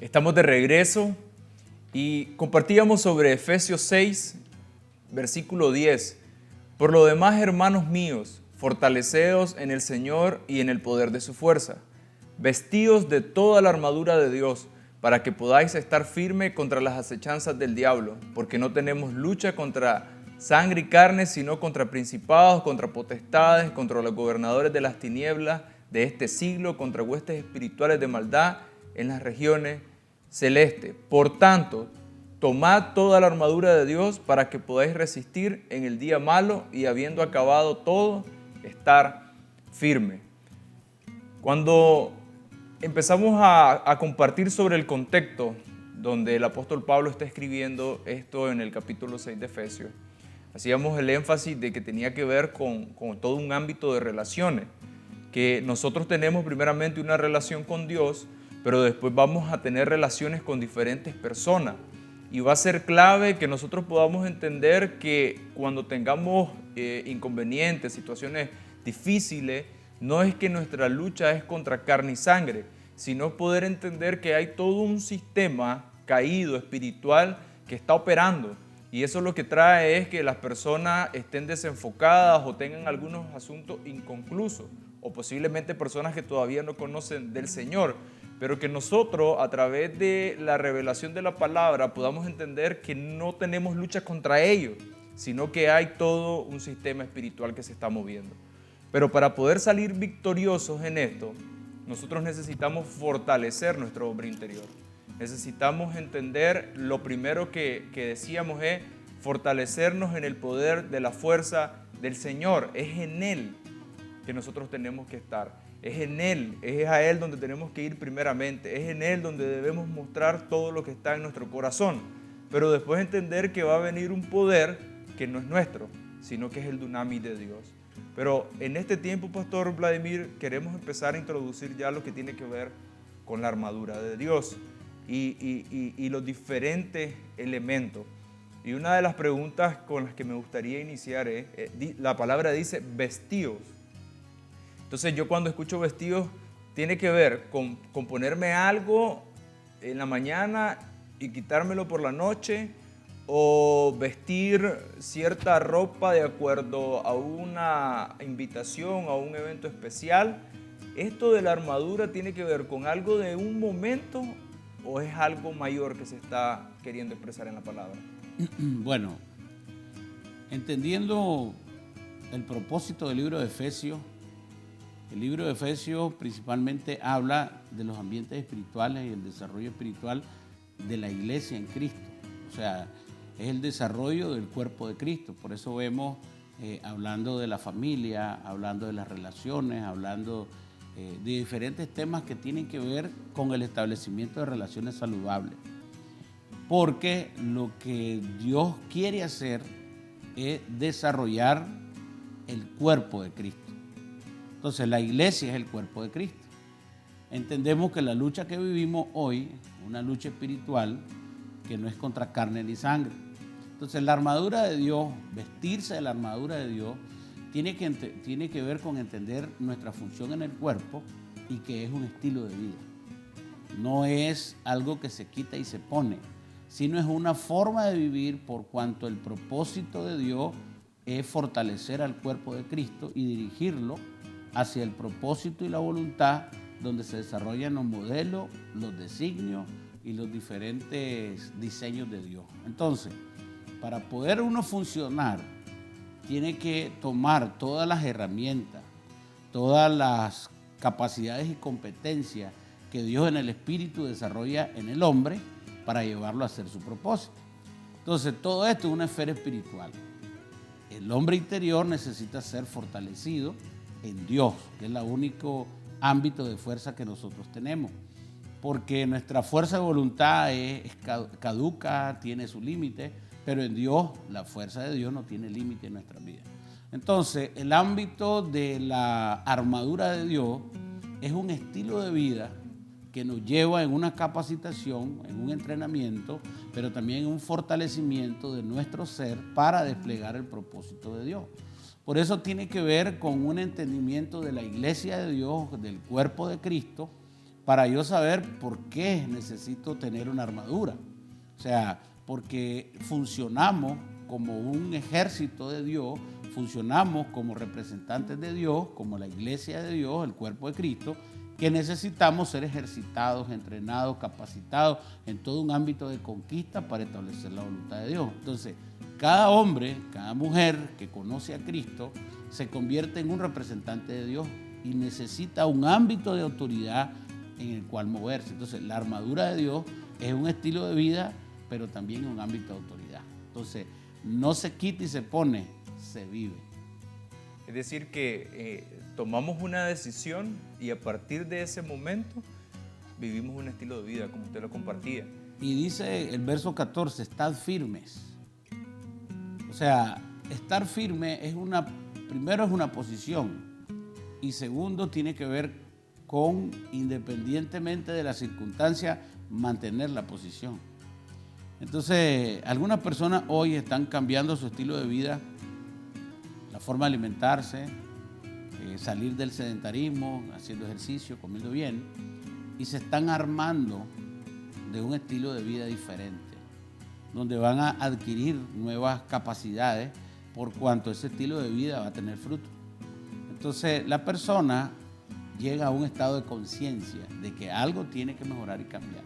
Estamos de regreso y compartíamos sobre Efesios 6, versículo 10. Por lo demás, hermanos míos, fortaleceos en el Señor y en el poder de su fuerza. Vestíos de toda la armadura de Dios, para que podáis estar firme contra las acechanzas del diablo, porque no tenemos lucha contra sangre y carne, sino contra principados, contra potestades, contra los gobernadores de las tinieblas de este siglo, contra huestes espirituales de maldad en las regiones celestes. Por tanto, tomad toda la armadura de Dios para que podáis resistir en el día malo y habiendo acabado todo, estar firme. Cuando empezamos a compartir sobre el contexto donde el apóstol Pablo está escribiendo esto en el capítulo 6 de Efesios, hacíamos el énfasis de que tenía que ver con todo un ámbito de relaciones, que nosotros tenemos primeramente una relación con Dios, pero después vamos a tener relaciones con diferentes personas. Y va a ser clave que nosotros podamos entender que cuando tengamos inconvenientes, situaciones difíciles, no es que nuestra lucha es contra carne y sangre, sino poder entender que hay todo un sistema caído espiritual que está operando. Y eso lo que trae es que las personas estén desenfocadas o tengan algunos asuntos inconclusos, o posiblemente personas que todavía no conocen del Señor, pero que nosotros a través de la revelación de la palabra podamos entender que no tenemos lucha contra ellos, sino que hay todo un sistema espiritual que se está moviendo. Pero para poder salir victoriosos en esto, nosotros necesitamos fortalecer nuestro hombre interior. Necesitamos entender, lo primero que decíamos es fortalecernos en el poder de la fuerza del Señor. Es en Él que nosotros tenemos que estar. Es en Él, es a Él donde tenemos que ir primeramente. Es en Él donde debemos mostrar todo lo que está en nuestro corazón. Pero después entender que va a venir un poder que no es nuestro, sino que es el dunamis de Dios. Pero en este tiempo, Pastor Vladimir, queremos empezar a introducir ya lo que tiene que ver con la armadura de Dios y los diferentes elementos. Y una de las preguntas con las que me gustaría iniciar es, la palabra dice vestíos. Entonces yo cuando escucho vestidos tiene que ver con ponerme algo en la mañana y quitármelo por la noche, o vestir cierta ropa de acuerdo a una invitación, a un evento especial. ¿Esto de la armadura tiene que ver con algo de un momento o es algo mayor que se está queriendo expresar en la palabra? Bueno, entendiendo el propósito del libro de Efesios, el libro de Efesios principalmente habla de los ambientes espirituales y el desarrollo espiritual de la iglesia en Cristo. O sea, es el desarrollo del cuerpo de Cristo. Por eso vemos hablando de la familia, hablando de las relaciones, hablando de diferentes temas que tienen que ver con el establecimiento de relaciones saludables. Porque lo que Dios quiere hacer es desarrollar el cuerpo de Cristo. Entonces la iglesia es el cuerpo de Cristo. Entendemos que la lucha que vivimos hoy es una lucha espiritual que no es contra carne ni sangre. Entonces la armadura de Dios, vestirse de la armadura de Dios, tiene que ver con entender nuestra función en el cuerpo y que es un estilo de vida. No es algo que se quita y se pone, sino es una forma de vivir por cuanto el propósito de Dios es fortalecer al cuerpo de Cristo y dirigirlo hacia el propósito y la voluntad donde se desarrollan los modelos, los designios y los diferentes diseños de Dios. Entonces, para poder uno funcionar, tiene que tomar todas las herramientas, todas las capacidades y competencias que Dios en el Espíritu desarrolla en el hombre para llevarlo a hacer su propósito. Entonces, todo esto es una esfera espiritual. El hombre interior necesita ser fortalecido en Dios, que es el único ámbito de fuerza que nosotros tenemos. Porque nuestra fuerza de voluntad es caduca, tiene su límite, pero en Dios, la fuerza de Dios no tiene límite en nuestra vida. Entonces, el ámbito de la armadura de Dios es un estilo de vida que nos lleva en una capacitación, en un entrenamiento, pero también en un fortalecimiento de nuestro ser para desplegar el propósito de Dios. Por eso tiene que ver con un entendimiento de la iglesia de Dios, del cuerpo de Cristo, para yo saber por qué necesito tener una armadura. O sea, porque funcionamos como un ejército de Dios, funcionamos como representantes de Dios, como la iglesia de Dios, el cuerpo de Cristo, que necesitamos ser ejercitados, entrenados, capacitados en todo un ámbito de conquista para establecer la voluntad de Dios. Entonces, cada hombre, cada mujer que conoce a Cristo se convierte en un representante de Dios y necesita un ámbito de autoridad en el cual moverse. Entonces, la armadura de Dios es un estilo de vida, pero también un ámbito de autoridad. Entonces, no se quita y se pone, se vive. Es decir, que tomamos una decisión y a partir de ese momento vivimos un estilo de vida, como usted lo compartía. Y dice el verso 14, estad firmes. O sea, estar firme primero es una posición y segundo tiene que ver con, independientemente de la circunstancia, mantener la posición. Entonces, algunas personas hoy están cambiando su estilo de vida, la forma de alimentarse, salir del sedentarismo, haciendo ejercicio, comiendo bien, y se están armando de un estilo de vida diferente, donde van a adquirir nuevas capacidades por cuanto ese estilo de vida va a tener fruto. Entonces, la persona llega a un estado de conciencia de que algo tiene que mejorar y cambiar,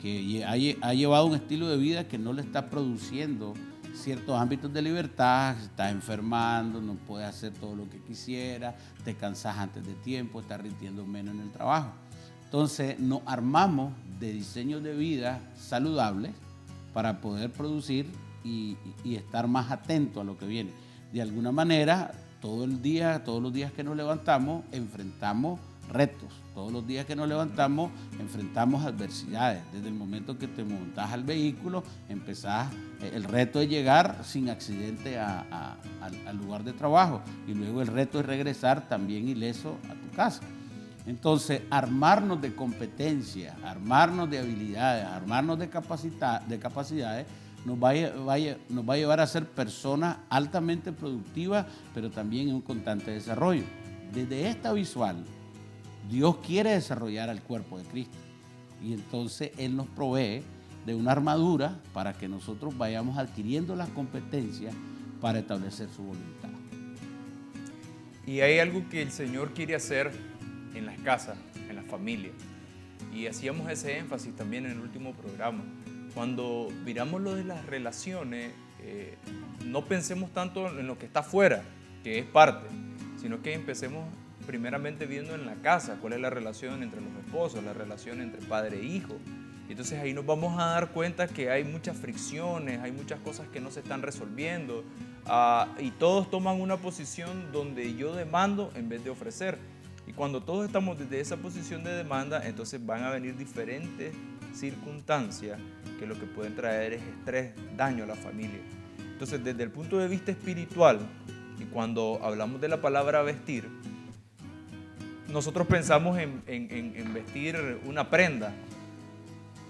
que ha llevado un estilo de vida que no le está produciendo ciertos ámbitos de libertad, se está enfermando, no puede hacer todo lo que quisiera, te cansas antes de tiempo, estás rindiendo menos en el trabajo. Entonces nos armamos de diseños de vida saludables para poder producir y estar más atento a lo que viene. De alguna manera, todos los días que nos levantamos, enfrentamos retos. Todos los días que nos levantamos, enfrentamos adversidades. Desde el momento que te montas al vehículo, el reto es llegar sin accidente al lugar de trabajo y luego el reto es regresar también ileso a tu casa. Entonces, armarnos de competencia, armarnos de habilidades, armarnos de capacidades, nos va a llevar a ser personas altamente productivas, pero también en un constante desarrollo. Desde esta visual, Dios quiere desarrollar al cuerpo de Cristo y entonces Él nos provee de una armadura para que nosotros vayamos adquiriendo las competencias para establecer su voluntad. Y hay algo que el Señor quiere hacer en las casas, en las familias. Y hacíamos ese énfasis también en el último programa. Cuando miramos lo de las relaciones, no pensemos tanto en lo que está afuera, que es parte, sino que empecemos primeramente viendo en la casa cuál es la relación entre los esposos, la relación entre padre e hijo. Entonces ahí nos vamos a dar cuenta que hay muchas fricciones, hay muchas cosas que no se están resolviendo y todos toman una posición donde yo demando en vez de ofrecer. Y cuando todos estamos desde esa posición de demanda, entonces van a venir diferentes circunstancias que lo que pueden traer es estrés, daño a la familia. Entonces, desde el punto de vista espiritual, y cuando hablamos de la palabra vestir, nosotros pensamos en vestir una prenda,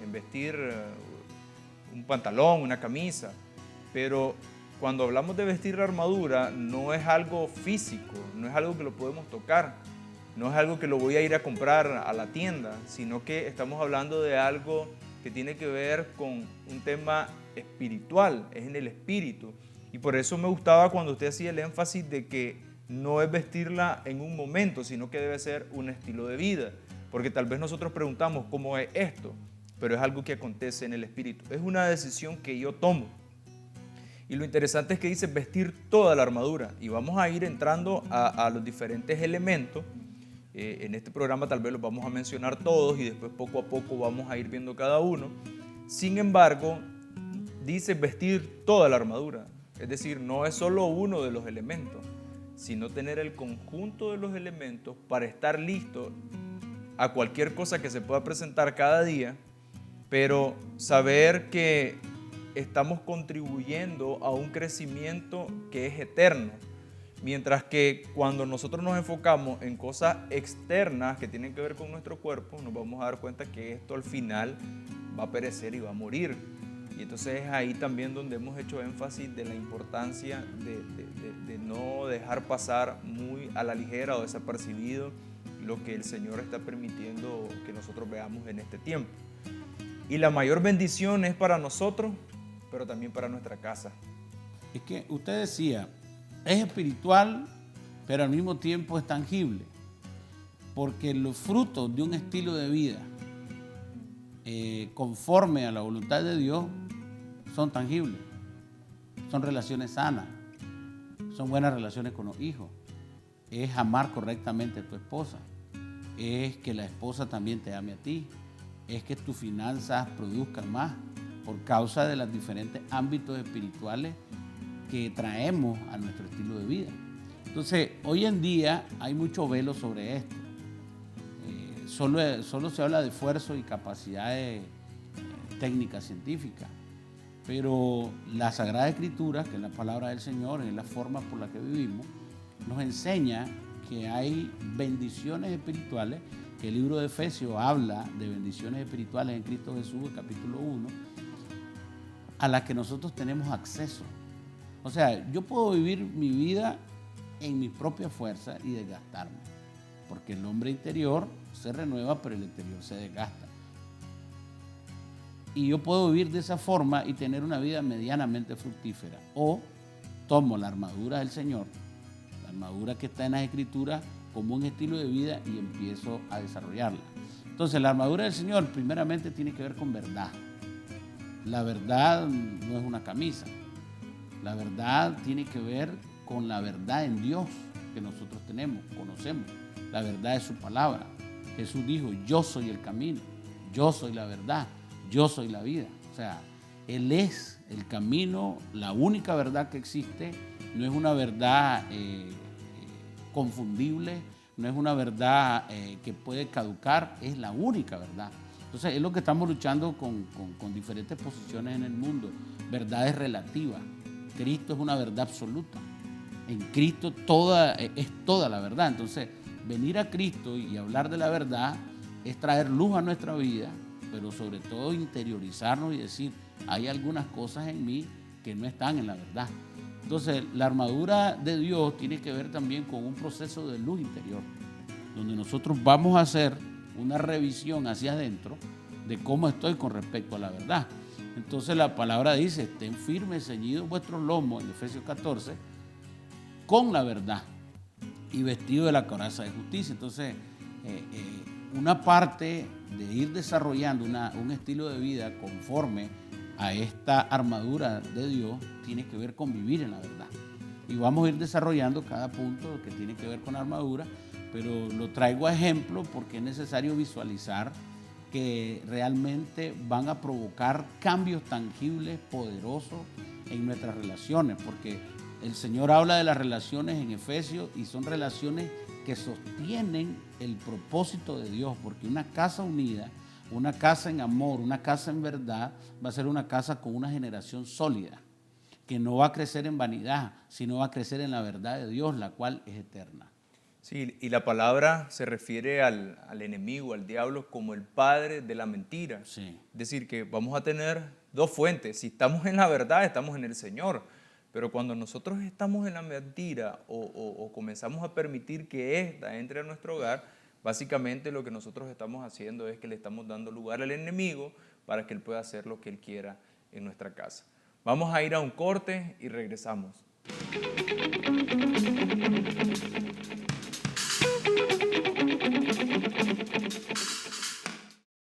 en vestir un pantalón, una camisa, pero cuando hablamos de vestir la armadura no es algo físico, no es algo que lo podemos tocar, no es algo que lo voy a ir a comprar a la tienda, sino que estamos hablando de algo que tiene que ver con un tema espiritual, es en el espíritu. Y por eso me gustaba cuando usted hacía el énfasis de que no es vestirla en un momento, sino que debe ser un estilo de vida. Porque tal vez nosotros preguntamos cómo es esto, pero es algo que acontece en el espíritu. Es una decisión que yo tomo. Y lo interesante es que dice vestir toda la armadura. Y vamos a ir entrando a los diferentes elementos. En este programa tal vez los vamos a mencionar todos y después poco a poco vamos a ir viendo cada uno. Sin embargo, dice vestir toda la armadura. Es decir, no es solo uno de los elementos, sino tener el conjunto de los elementos para estar listo a cualquier cosa que se pueda presentar cada día, pero saber que estamos contribuyendo a un crecimiento que es eterno. Mientras que cuando nosotros nos enfocamos en cosas externas que tienen que ver con nuestro cuerpo, nos vamos a dar cuenta que esto al final va a perecer y va a morir. Y entonces es ahí también donde hemos hecho énfasis de la importancia de no dejar pasar muy a la ligera o desapercibido lo que el Señor está permitiendo que nosotros veamos en este tiempo. Y la mayor bendición es para nosotros, pero también para nuestra casa. Es que usted decía, es espiritual, pero al mismo tiempo es tangible, porque los frutos de un estilo de vida conforme a la voluntad de Dios son tangibles, son relaciones sanas, son buenas relaciones con los hijos, es amar correctamente a tu esposa, es que la esposa también te ame a ti, es que tus finanzas produzcan más por causa de los diferentes ámbitos espirituales que traemos a nuestro estilo de vida. Entonces, hoy en día hay mucho velo sobre esto. Solo se habla de esfuerzo y capacidades técnicas científicas, pero la Sagrada Escritura, que es la palabra del Señor, es la forma por la que vivimos, nos enseña que hay bendiciones espirituales, que el libro de Efesios habla de bendiciones espirituales en Cristo Jesús, el capítulo 1, a las que nosotros tenemos acceso. O sea, yo puedo vivir mi vida en mi propia fuerza y desgastarme, porque el hombre interior se renueva, pero el exterior se desgasta. Y yo puedo vivir de esa forma y tener una vida medianamente fructífera. O tomo la armadura del Señor, la armadura que está en las Escrituras, como un estilo de vida y empiezo a desarrollarla. Entonces, la armadura del Señor primeramente tiene que ver con verdad. La verdad no es una camisa. La verdad tiene que ver con la verdad en Dios que nosotros tenemos, conocemos. La verdad es su palabra. Jesús dijo, yo soy el camino, yo soy la verdad, yo soy la vida. O sea, Él es el camino, la única verdad que existe. No es una verdad confundible, no es una verdad que puede caducar, es la única verdad. Entonces, es lo que estamos luchando con diferentes posiciones en el mundo. Verdades relativas. Cristo es una verdad absoluta. En Cristo es toda la verdad. Entonces, venir a Cristo y hablar de la verdad es traer luz a nuestra vida, pero sobre todo interiorizarnos y decir, hay algunas cosas en mí que no están en la verdad. Entonces, la armadura de Dios tiene que ver también con un proceso de luz interior, donde nosotros vamos a hacer una revisión hacia adentro de cómo estoy con respecto a la verdad. Entonces, la palabra dice, estén firmes, ceñidos vuestros lomos, en Efesios 14, con la verdad y vestido de la coraza de justicia. Entonces, una parte de ir desarrollando un estilo de vida conforme a esta armadura de Dios tiene que ver con vivir en la verdad. Y vamos a ir desarrollando cada punto que tiene que ver con la armadura, pero lo traigo a ejemplo porque es necesario visualizar que realmente van a provocar cambios tangibles, poderosos en nuestras relaciones, porque el Señor habla de las relaciones en Efesios y son relaciones que sostienen el propósito de Dios, porque una casa unida, una casa en amor, una casa en verdad, va a ser una casa con una generación sólida, que no va a crecer en vanidad, sino va a crecer en la verdad de Dios, la cual es eterna. Sí, y la palabra se refiere al enemigo, al diablo, como el padre de la mentira. Sí. Es decir, que vamos a tener dos fuentes. Si estamos en la verdad, estamos en el Señor. Pero cuando nosotros estamos en la mentira o comenzamos a permitir que ésta entre a nuestro hogar, básicamente lo que nosotros estamos haciendo es que le estamos dando lugar al enemigo para que él pueda hacer lo que él quiera en nuestra casa. Vamos a ir a un corte y regresamos.